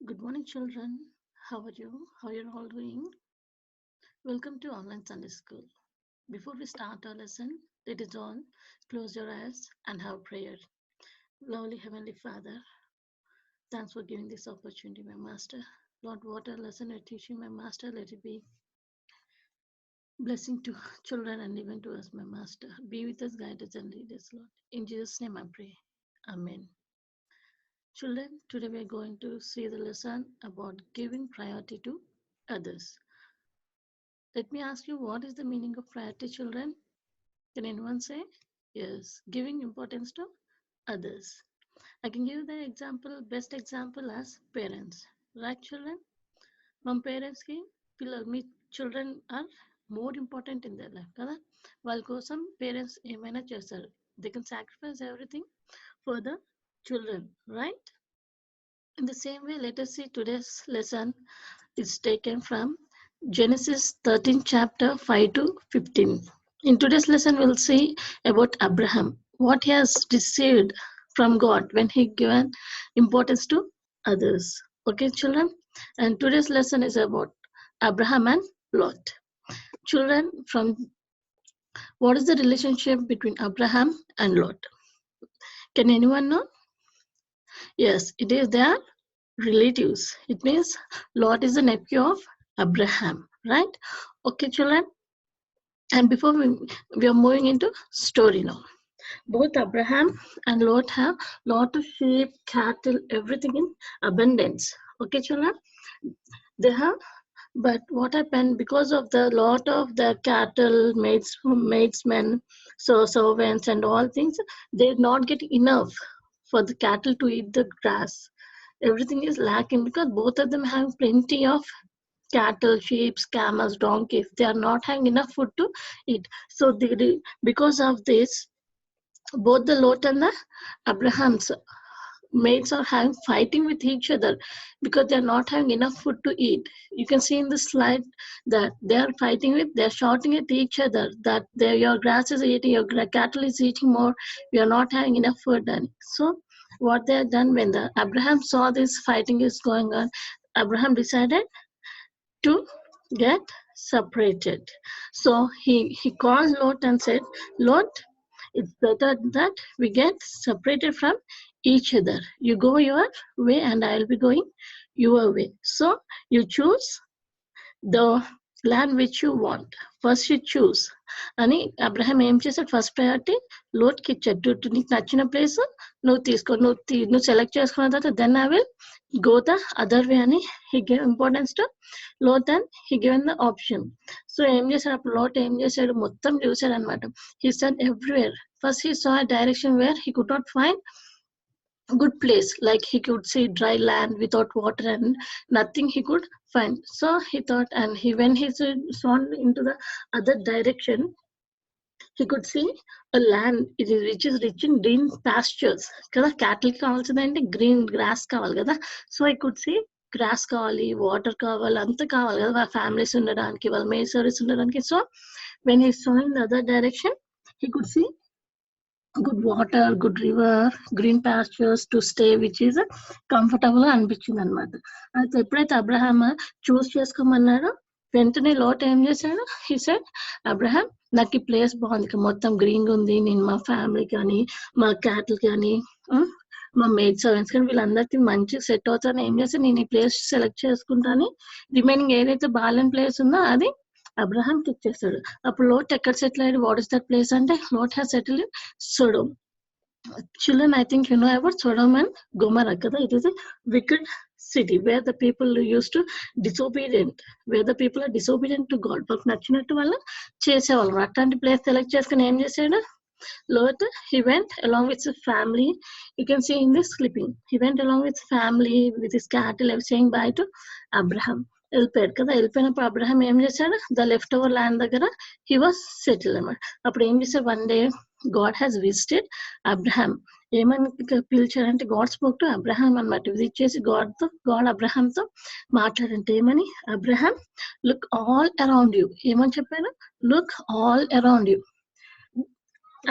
Good morning, children. How are you? How you're all doing? Welcome to Online Sunday School. Before we start our lesson, let us all close your eyes and have prayer. Lovely Heavenly Father, thanks for giving this opportunity, my Master. Lord, what a lesson you're teaching, my Master. Let it be blessing to children and even to us, my Master. Be with us, guide us, and lead us, Lord. In Jesus' name I pray. Amen. Children, today we are going to see the lesson about giving priority to others. Let me ask you, what is the meaning of priority, children? Can anyone say? Yes, giving importance to others. I can give the example, best example as parents. Right, children? From parents ki పిల్లలు children are more important in their life కదా వాళ్ళ కోసం parents ఏమైనా చేస్తారు. They can sacrifice everything for the children, right? In the same way, let us see today's lesson is taken from Genesis 13 chapter 5 to 15. In today's lesson, we'll see about Abraham, what he has received from God when he given importance to others. Okay, children? And today's lesson is about Abraham and Lot. Children, from what is the relationship between Abraham and Lot? Can anyone know? Yes, it is their relatives. It means Lot is the nephew of Abraham, right? Okay, children. And before we are moving into story now. Both Abraham and Lot have lot of sheep, cattle, everything in abundance. Okay, children. They have, but what happened because of the lot of the cattle, maidsmen, so servants and all things, they did not get enough for the cattle to eat the grass. Everything is lacking because both of them have plenty of cattle, sheep, camels, donkeys. They are not having enough food to eat. So because of this, both the Lot and the Abraham's mates are having fighting with each other because they are not having enough food to eat. You can see in the slide that they are fighting with, they are shouting at each other that your grass is eating, your cattle is eating more, we are not having enough food. And so what they have done when the Abraham saw this fighting is going on, Abraham decided to get separated. So he called Lot and said, Lot, it's better that we get separated from each other. You go your way and I'll be going your way. So you choose the land which you want. First you choose. అని Abraham ఏం చేశాడు, first priority లోట్కి ఇచ్చాడు. నీకు నచ్చిన place నువ్వు తీసుకో, నువ్వు select చేసుకున్న తర్వాత then I will go the other way అని he gave importance to Lot and he given the option. So ఏం చేశాడు అప్పుడు Lot ఏం చేశాడు, మొత్తం చూశాడు అనమాట. He said everywhere. First he saw a direction where he could not find good place, like he could see dry land without water and nothing he could find. So he thought, and when he saw into the other direction, he could see a land which is rich in green pastures kada, cattle కి కావాల్సిందంటే green grass కావాలి కదా. So I could see grass కావాలి, water కావాలి, అంతా కావాలి కదా వాళ్ళ families ఉండడానికి, వాళ్ళ మెయిన్ సర్వీస్ ఉండడానికి. So when he saw in the other direction he could see good water, good river, green pastures to stay, which is comfortable అనిపించింది అనమాట. అయితే ఎప్పుడైతే అబ్రహాం చూస్ చేసుకోమన్నాడో వెంటనే లోట్ ఏం చేశాడు, హీ సెడ్ అబ్రహాం నాకు ఈ ప్లేస్ బాగుంది, మొత్తం గ్రీన్గా ఉంది, నేను మా ఫ్యామిలీ కానీ మా క్యాటిల్ కానీ మా మేడ్ సర్వెంట్స్ కానీ వీళ్ళందరికీ మంచిగా సెట్ అవుతాను, ఏం చేస్తాను నేను ఈ ప్లేస్ సెలెక్ట్ చేసుకుంటాను, రిమైనింగ్ ఏదైతే బాగాలేని ప్లేస్ ఉందో అది అబ్రహాంకి ఇచ్చేస్తాడు. అప్పుడు లోట్ ఎక్కడ సెటిల్ అయ్యాడు, వాట్ ఇస్ దట్ ప్లేస్ అంటే Lot has settle in Sodom. Children, I think you know about Sodom and Gomorrah kada. It is a wicked city where the people used to disobedient, where the people are disobedient to God. But నచ్చినట్టు వాళ్ళు చేసేవాళ్ళు. అట్లాంటి place select చేసుకుని ఏం చేశాడు Lot, he went along with his family. You can see in this clipping, he went along with family, with his cattle, saying bye to Abraham. వెళ్ళిపోయాడు కదా. వెళ్ళిపోయినప్పుడు అబ్రహాం ఏం చేశాడు, ద లెఫ్ట్ ఓవర్ ల్యాండ్ దగ్గర he was settle అనమాట. అప్పుడు ఏం చేశాడు, one day God has visited Abraham. ఏమని పిలిచాడంటే గాడ్ స్పోక్ టు అబ్రహాం అనమాట. విజిట్ చేసి గాడ్ అబ్రహాంతో మాట్లాడంటే ఏమని, Abraham look all around you. ఏమని చెప్పాడు, look all around you.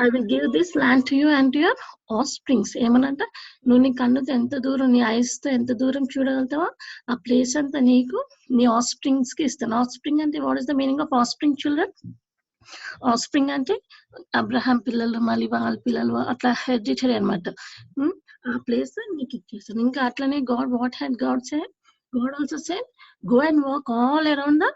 I will give this land to you and to your offsprings. ఏమనంట నువ్వు నీ కన్నుతో ఎంత దూరం నీ ఐస్తో ఎంత దూరం చూడగలుగుతావో ఆ ప్లేస్ అంతా నీకు నీ ఆఫ్స్ప్రింగ్స్ కి ఇస్తాను. ఆఫ్స్ప్రింగ్ అంటే what is the meaning of offspring children? Offspring అంటే అబ్రహాం పిల్లలు మళ్ళీ వాళ్ళ పిల్లలు అట్లా హెరిడిటరీ అనమాట. ఆ ప్లేస్ నీకు ఇచ్చేస్తాను. ఇంకా అట్లనే God what had God said? God also said go and walk all around the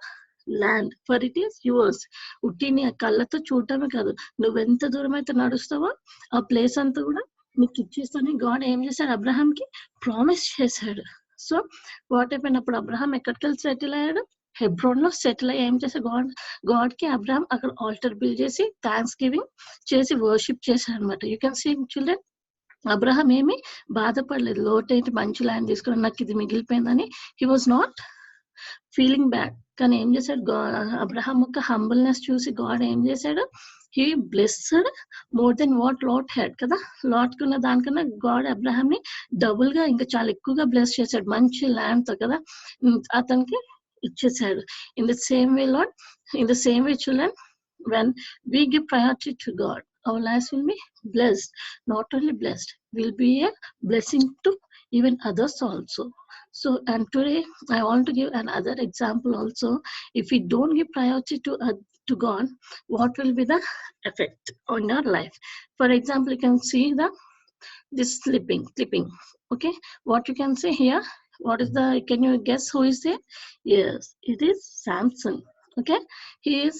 land for it is yours. ఉట్టి నీ కళ్ళతో చూడటమే కాదు, నువ్వెంత దూరం అయితే నడుస్తావో ఆ ప్లేస్ అంతా కూడా నీకు ఇచ్చేస్తాను. గాడ్ ఏం చేశాడు? అబ్రహాంకి ప్రామిస్ చేశాడు. సో వాట్ అయిపోయినప్పుడు అబ్రహాం ఎక్కడికి వెళ్ళి సెటిల్ అయ్యాడు? హెబ్రోన్ లో సెటిల్ అయ్యి ఏం చేశాడు? గాడ్ కి అబ్రహాం అక్కడ ఆల్టర్ బిల్డ్ చేసి థ్యాంక్స్ గివింగ్ చేసి వర్షిప్ చేశాడు అనమాట. You can see children, Abraham ఏమి బాధపడలేదు. లోటైతే మంచి ల్యాండ్ తీసుకుని నాకు ఇది మిగిలిపోయిందని he was not feeling bad. కానీ ఏం చేశాడు? అబ్రహాం యొక్క హంబుల్నెస్ చూసి గాడ్ ఏం చేశాడు? He blessed more than what lot had కదా. లాట్ కున్న దానికన్నా గాడ్ అబ్రహాం ని డబుల్ గా ఇంకా చాలా ఎక్కువగా బ్లెస్ చేశాడు మంచి ల్యాండ్ తో కదా, అతనికి ఇచ్చేసాడు. In the same way lot, in the same way children, when we give priority to God, our lives will be blessed. Not only blessed, will be a blessing to even others also. So, and today I want to give another example also. If we don't give priority to God, what will be the effect on your life? For example, you can see this clipping. Okay, what you can say here? What is the? Can you guess who is it? Yes, it is Samson. Okay, he is.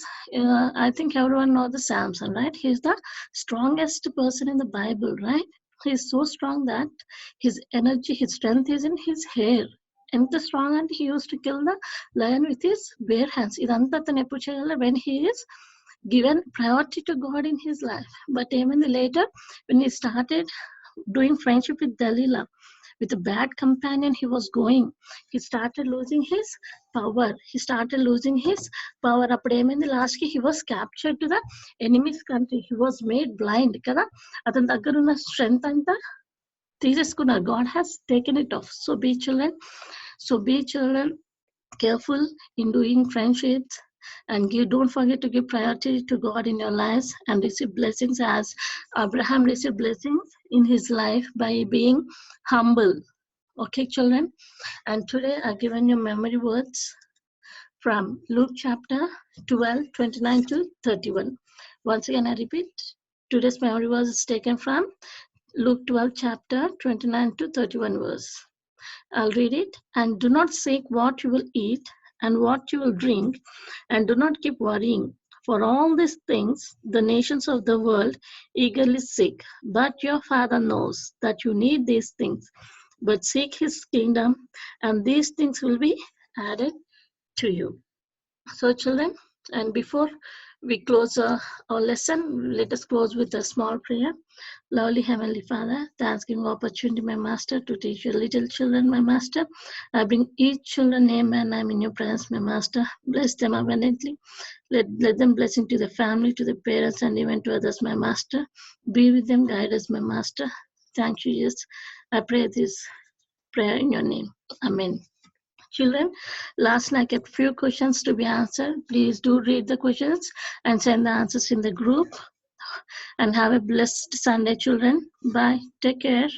I think everyone knows the Samson, right? He is the strongest person in the Bible, right? He is so strong that his energy, his strength is in his hair. ఎంత strong అంటే he used to kill the lion with his bare hands. ఇదంతా అతను ఎప్పుడు చేయగలరు? when he is given priority to God in his life. But even later, when he started doing friendship with Delilah, with a bad companion he was going, he started losing his power. అప్పుడు ఏమైంది? Last కి he was captured to the enemy's country. He was made blind కదా. అతని దగ్గర ఉన్న strength అంతా తీసేసుకున్నారు. God has taken it off. So be children careful in doing friendships, and don't forget to give priority to God in your lives and receive blessings as Abraham received blessings in his life by being humble. Okay, children, and today I've given you memory words from Luke chapter 12, 29 to 31. Once again, I repeat, today's memory verse is taken from Luke 12, chapter 29 to 31 verse. I'll read it. And do not seek what you will eat and what you will drink, and do not keep worrying. For all these things the nations of the world eagerly seek. But your Father knows that you need these things. But seek his kingdom, and these things will be added to you. So children, and before we close our lesson, let us close with a small prayer. Lovely Heavenly Father, thanksgiving opportunity, my Master, to teach your little children, my Master. I bring each children name and I'm in your presence, my Master. Bless them abundantly. Let them blessing to the family, to the parents, and even to others, my Master. Be with them, guide us, my Master. Thank you, Jesus. I pray this prayer in your name. Amen. Children, last night I kept few questions to be answered. Please do read the questions and send the answers in the group. And have a blessed Sunday, children. Bye. Take care.